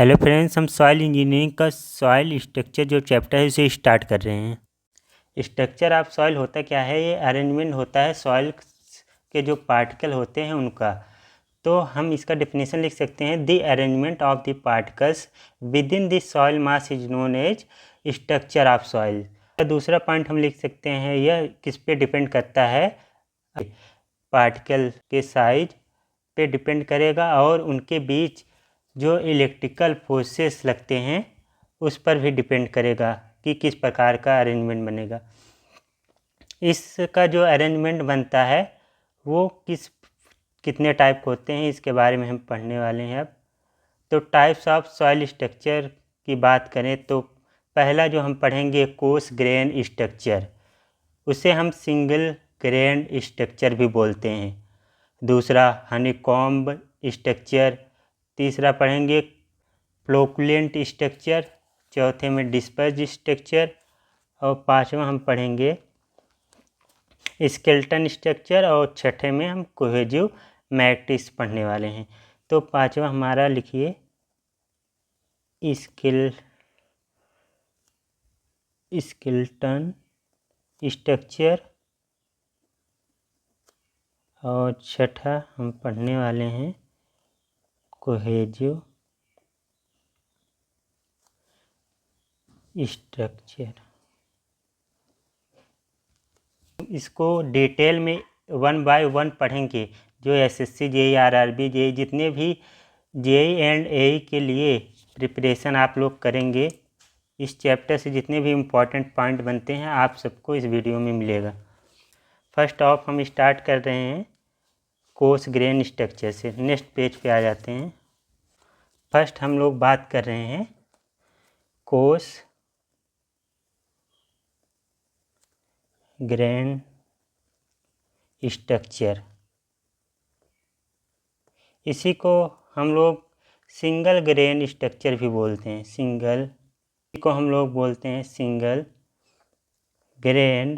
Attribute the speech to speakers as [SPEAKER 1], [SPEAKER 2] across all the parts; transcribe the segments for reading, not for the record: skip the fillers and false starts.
[SPEAKER 1] Hello friends, हम soil engineering का soil structure जो चैप्टर है उसे स्टार्ट कर रहे हैं। स्ट्रक्चर ऑफ सॉइल होता क्या है? ये अरेंजमेंट होता है सॉइल के जो पार्टिकल होते हैं उनका। तो हम इसका डेफिनेशन लिख सकते हैं, the arrangement of the particles within the soil mass is known as structure of soil. दूसरा पॉइंट हम लिख सकते हैं, यह किस पे डिपेंड करता है? पार्टिकल के साइज पे डिपेंड करेगा और उनके बीच जो इलेक्ट्रिकल फोर्सेस लगते हैं उस पर भी डिपेंड करेगा कि किस प्रकार का अरेंजमेंट बनेगा। इसका जो अरेंजमेंट बनता है वो कितने टाइप के होते हैं इसके बारे में हम पढ़ने वाले हैं अब। तो टाइप्स ऑफ सॉइल स्ट्रक्चर की बात करें तो पहला जो हम पढ़ेंगे कोर्स ग्रेन स्ट्रक्चर, उसे हम सिंगल ग्रेन स्ट्रक्चर भी बोलते हैं। दूसरा हनीकॉम्ब स्ट्रक्चर, तीसरा पढ़ेंगे फ्लोकुलेंट स्ट्रक्चर, चौथे में डिस्पर्ज स्ट्रक्चर और पांचवा हम पढ़ेंगे स्केलेटन स्ट्रक्चर और छठे में हम कोहेजिव मैट्रिक्स पढ़ने वाले हैं। तो पांचवा हमारा लिखिए स्केलेटन स्ट्रक्चर और छठा हम पढ़ने वाले हैं कोहेजिव स्ट्रक्चर। इसको डिटेल में 1 बाय 1 पढ़ेंगे। जो एसएससी जेईई आरआरबी जेईई जितने भी जेईई एंड एई के लिए प्रिपरेशन आप लोग करेंगे, इस चैप्टर से जितने भी इम्पॉर्टेंट पॉइंट बनते हैं आप सबको इस वीडियो में मिलेगा। फर्स्ट ऑफ हम स्टार्ट कर रहे हैं कोर्स ग्रेन स्ट्रक्चर से। नेक्स्ट पेज पे आ जाते हैं। फर्स्ट हम लोग बात कर रहे हैं कोर्स ग्रेन स्ट्रक्चर। इसी को हम लोग सिंगल ग्रेन स्ट्रक्चर भी बोलते हैं। सिंगल को हम लोग बोलते हैं सिंगल ग्रेन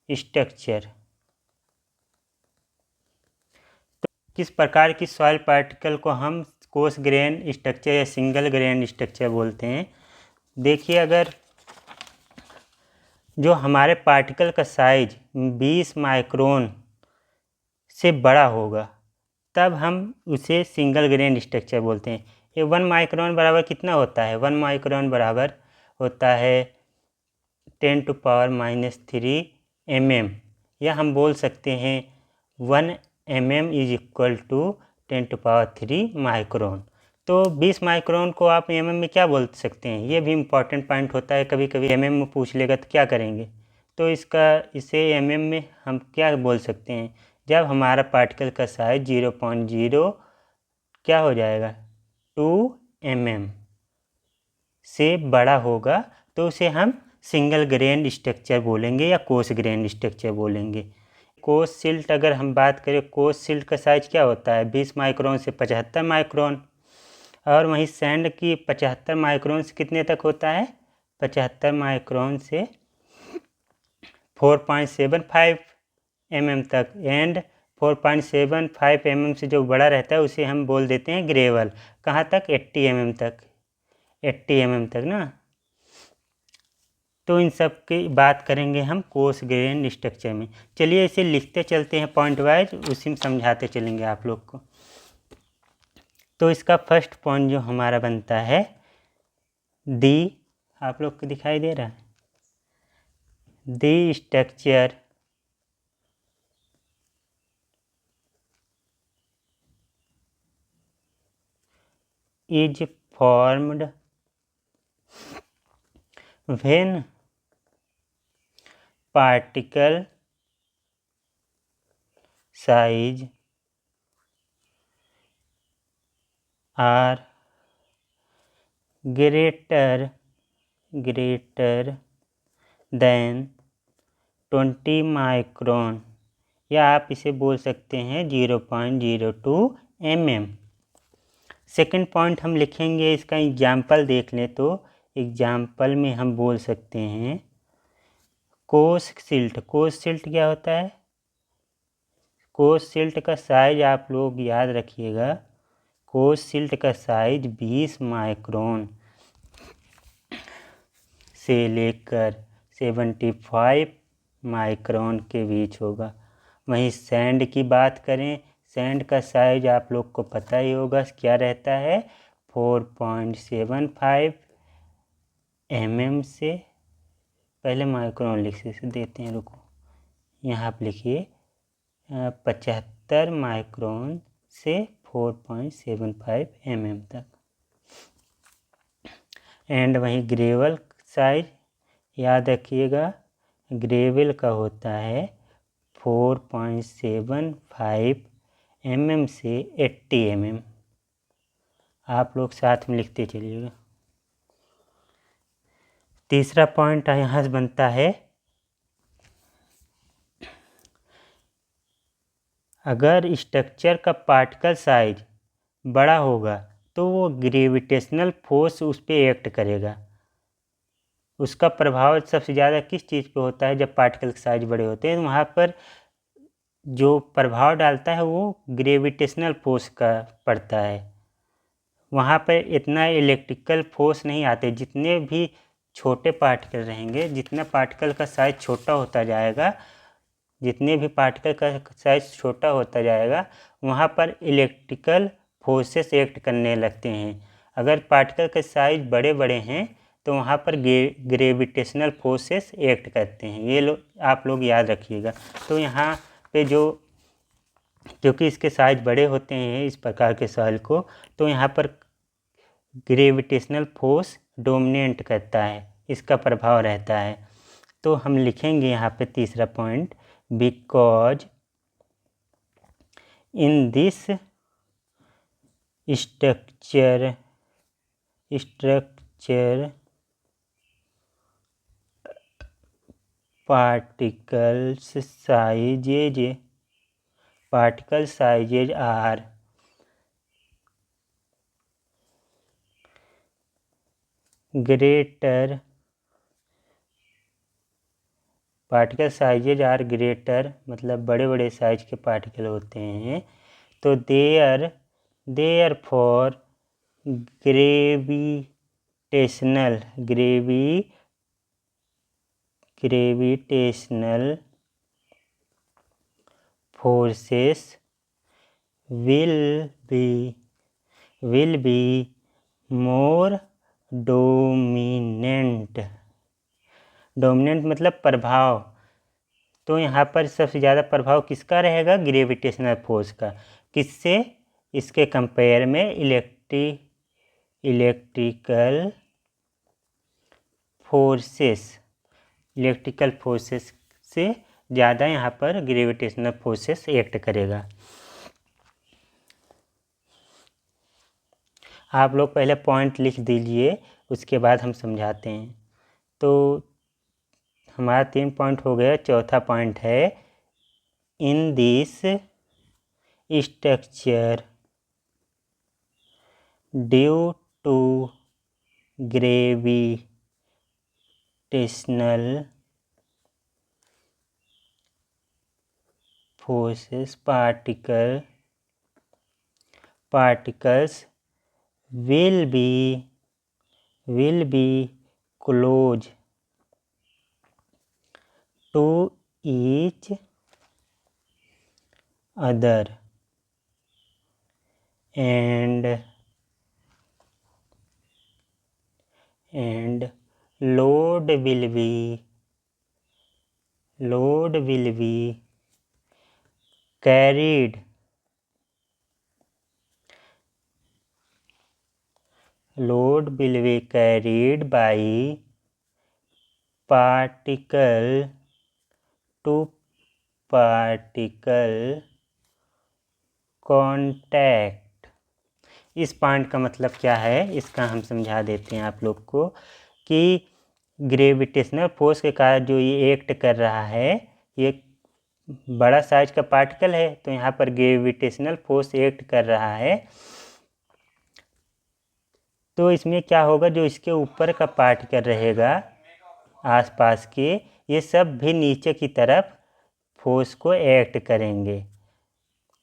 [SPEAKER 1] स्ट्रक्चर। तो किस प्रकार की सॉइल पार्टिकल को हम कोर्स ग्रेन स्ट्रक्चर या सिंगल ग्रेन स्ट्रक्चर बोलते हैं? देखिए, अगर जो हमारे पार्टिकल का साइज 20 माइक्रोन से बड़ा होगा तब हम उसे सिंगल ग्रेन स्ट्रक्चर बोलते हैं। ये 1 माइक्रोन बराबर कितना होता है? 1 माइक्रोन बराबर होता है 10⁻³ mm, या हम बोल सकते हैं 1 mm is equal to 10⁻³ micron. तो 20 माइक्रोन को आप mm में क्या बोल सकते हैं? ये भी इम्पॉर्टेंट पॉइंट होता है, कभी कभी mm में पूछ लेगा तो क्या करेंगे। तो इसे mm में हम क्या बोल सकते हैं? जब हमारा पार्टिकल का साइज 0.0 क्या हो जाएगा 2 mm से बड़ा होगा तो उसे हम सिंगल ग्रेन स्ट्रक्चर बोलेंगे या कोर्स ग्रेन स्ट्रक्चर बोलेंगे। कोर्स सिल्ट अगर हम बात करें, कोर्स सिल्ट का साइज क्या होता है? 20 माइक्रोन से 75 माइक्रोन। और वहीं सैंड की 75 माइक्रोन से कितने तक होता है? 75 माइक्रोन से 4.75 mm तक। एंड 4.75 mm से जो बड़ा रहता है उसे हम बोल देते हैं ग्रेवल। कहाँ तक? 80 mm तक। 80 mm तक ना। तो इन सब की बात करेंगे हम कोर्स ग्रेन स्ट्रक्चर में। चलिए इसे लिखते चलते हैं पॉइंट वाइज, उसी में समझाते चलेंगे आप लोग को। तो इसका फर्स्ट पॉइंट जो हमारा बनता है दी, आप लोग को दिखाई दे रहा है, the structure is formed when particle size are greater than 20 micron, या आप इसे बोल सकते हैं 0.02 mm। सेकेंड पॉइंट हम लिखेंगे, इसका एग्जाम्पल देख लें तो एग्जाम्पल में हम बोल सकते हैं कोर्स सिल्ट। कोर्स सिल्ट क्या होता है? कोर्स सिल्ट का साइज आप लोग याद रखिएगा कोशिल्ट का साइज 20 माइक्रोन से लेकर 75 माइक्रोन के बीच होगा। वहीं सैंड की बात करें, सैंड का साइज आप लोग को पता ही होगा क्या रहता है, 4.75 mm से, पहले माइक्रोन लिख देते हैं, रुको, यहाँ आप लिखिए 75 माइक्रोन से 4.75 mm तक। एंड वहीं ग्रेवल साइज याद रखिएगा, ग्रेवल का होता है 4.75 mm से 80 mm। आप लोग साथ में लिखते चलिएगा। तीसरा पॉइंट यहाँ से बनता है, अगर स्ट्रक्चर का पार्टिकल साइज बड़ा होगा तो वो ग्रेविटेशनल फोर्स उस पर एक्ट करेगा। उसका प्रभाव सबसे ज़्यादा किस चीज़ पे होता है, जब पार्टिकल के साइज बड़े होते हैं, वहाँ पर जो प्रभाव डालता है वो ग्रेविटेशनल फोर्स का पड़ता है। वहाँ पर इतना इलेक्ट्रिकल फोर्स नहीं आते। जितने भी छोटे पार्टिकल रहेंगे, जितना पार्टिकल का साइज छोटा होता जाएगा, जितने भी पार्टिकल का साइज छोटा होता जाएगा, वहाँ पर इलेक्ट्रिकल फोर्सेस एक्ट करने लगते हैं। अगर पार्टिकल के साइज बड़े बड़े हैं तो वहाँ पर ग्रेविटेशनल फोर्सेस एक्ट करते हैं। ये आप लोग याद रखिएगा। तो यहाँ पे जो, क्योंकि इसके साइज बड़े होते हैं इस प्रकार के सॉइल को, तो यहाँ पर ग्रेविटेशनल फोर्स डोमिनेट करता है, इसका प्रभाव रहता है। तो हम लिखेंगे यहाँ पे तीसरा point, because in this structure particle sizes are greater, particle sizes are greater मतलब बड़े बड़े साइज के पार्टिकल होते हैं, तो therefore gravitational forces will be more dominant मतलब प्रभाव। तो यहाँ पर सबसे ज़्यादा प्रभाव किसका रहेगा, ग्रेविटेशनल फोर्स का। किससे, इसके कंपेयर में इलेक्ट्रिकल फोर्सेस से ज़्यादा यहाँ पर ग्रेविटेशनल फोर्सेस एक्ट करेगा। आप लोग पहले पॉइंट लिख दीजिए, उसके बाद हम समझाते हैं। तो हमारा 3 पॉइंट हो गया। चौथा पॉइंट है, in this structure due to gravitational forces particles will be close to each other and load will be carried by particle to particle contact। इस पॉइंट का मतलब क्या है, इसका हम समझा देते हैं आप लोग को, कि ग्रेविटेशनल फोर्स के कारण जो ये एक्ट कर रहा है, ये बड़ा साइज का पार्टिकल है, तो यहाँ पर ग्रेविटेशनल फोर्स एक्ट कर रहा है। तो इसमें क्या होगा, जो इसके ऊपर का पार्टिकल रहेगा आसपास के, ये सब भी नीचे की तरफ फोर्स को एक्ट करेंगे।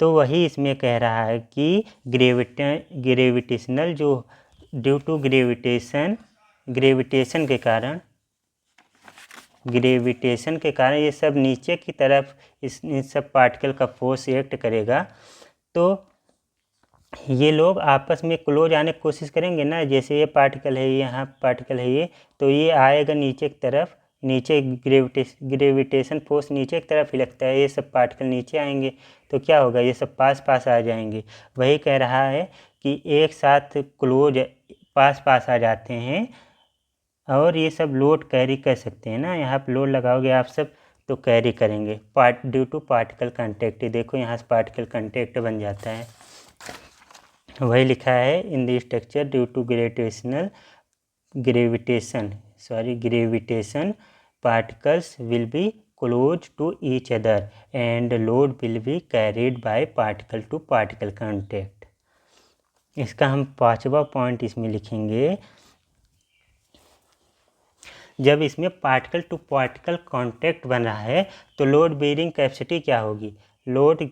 [SPEAKER 1] तो वही इसमें कह रहा है कि ग्रेविटेशनल जो ड्यू टू ग्रेविटेशन के कारण ये सब नीचे की तरफ इन सब पार्टिकल का फोर्स एक्ट करेगा, तो ये लोग आपस में क्लोज आने की कोशिश करेंगे ना। जैसे ये पार्टिकल है, यहाँ पार्टिकल है ये, तो ये आएगा नीचे की तरफ, नीचे ग्रेविटेशन फोर्स नीचे की तरफ ही लगता है, ये सब पार्टिकल नीचे आएंगे तो क्या होगा, ये सब पास पास आ जाएंगे। वही कह रहा है कि एक साथ क्लोज पास पास आ जाते हैं और ये सब लोड कैरी कर सकते हैं ना। यहाँ पर लोड लगाओगे आप सब तो कैरी करेंगे ड्यू टू पार्टिकल कांटेक्ट। देखो यहाँ से पार्टिकल कांटेक्ट बन जाता है, वही लिखा है in the structure due to gravitation particles will be close to each other and load will be carried by particle to particle contact। इसका हम 5वां पॉइंट इसमें लिखेंगे, जब इसमें पार्टिकल टू पार्टिकल कांटेक्ट बन रहा है तो लोड बेयरिंग कैपेसिटी क्या होगी, लोड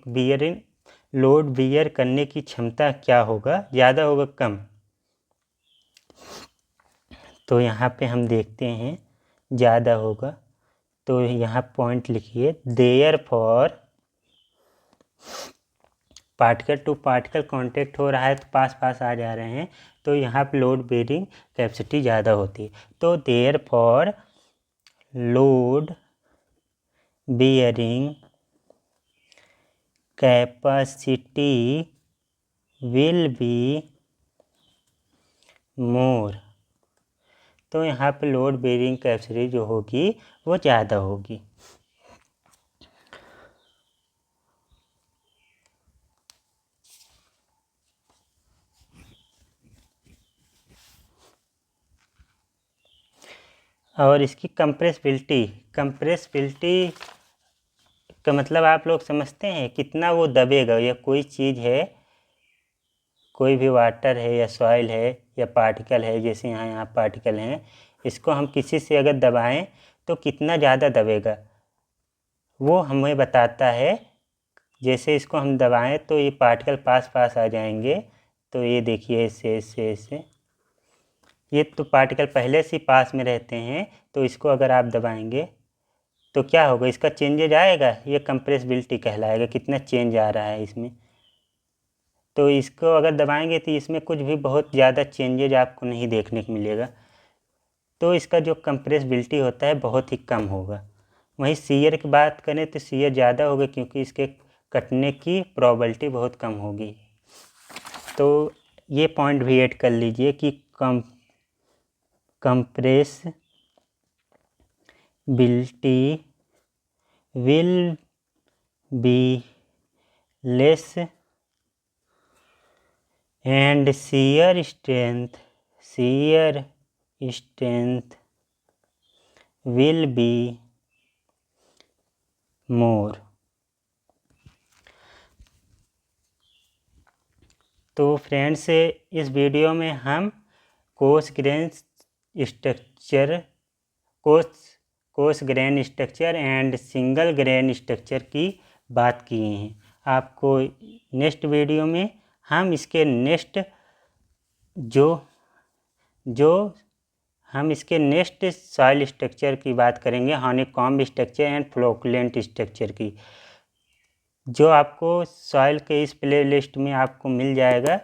[SPEAKER 1] बियर करने की क्षमता क्या होगा, ज़्यादा होगा कम। तो यहाँ पे हम देखते हैं ज़्यादा होगा, तो यहाँ पॉइंट लिखिए therefore particle to particle contact हो रहा है तो पास पास आ जा रहे हैं, तो यहाँ पे लोड बेयरिंग कैपेसिटी ज़्यादा होती है। तो therefore load bearing capacity will be more. तो यहाँ पे लोड बेयरिंग कैपेसिटी जो होगी वो ज़्यादा होगी। और इसकी कंप्रेसिबिलिटी का मतलब आप लोग समझते हैं कितना वो दबेगा, या कोई चीज़ है, कोई भी वाटर है या सॉइल है या पार्टिकल है, जैसे यहाँ पार्टिकल हैं, इसको हम किसी से अगर दबाएं तो कितना ज़्यादा दबेगा वो हमें बताता है। जैसे इसको हम दबाएं तो ये पार्टिकल पास पास आ जाएंगे, तो ये देखिए ऐसे ये तो पार्टिकल पहले से पास में रहते हैं, तो इसको अगर आप दबाएंगे तो क्या होगा, इसका चेंजेज आएगा, ये कंप्रेसिबिलिटी कहलाएगा, कितना चेंज आ रहा है इसमें। तो इसको अगर दबाएंगे तो इसमें कुछ भी बहुत ज़्यादा चेंजेज आपको नहीं देखने को मिलेगा, तो इसका जो कंप्रेसिबिलिटी होता है बहुत ही कम होगा। वहीं शियर की बात करें तो शियर ज़्यादा होगा, क्योंकि इसके कटने की प्रोबेबिलिटी बहुत कम होगी। तो ये पॉइंट भी ऐड कर लीजिए कि compressibility will be less and shear strength will be more। तो फ्रेंड्स इस वीडियो में हम coarse grain structure and single grain structure की बात किए हैं। आपको नेक्स्ट वीडियो में हम इसके नेक्स्ट सॉइल स्ट्रक्चर की बात करेंगे, honeycomb structure and flocculent structure की, जो आपको सॉइल के इस प्लेलिस्ट में आपको मिल जाएगा।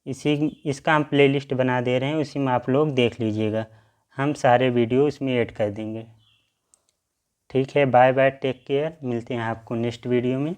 [SPEAKER 1] इसका हम प्लेलिस्ट बना दे रहे हैं, उसी में आप लोग देख लीजिएगा, हम सारे वीडियो इसमें ऐड कर देंगे। ठीक है, बाय बाय, टेक केयर, मिलते हैं आपको नेक्स्ट वीडियो में।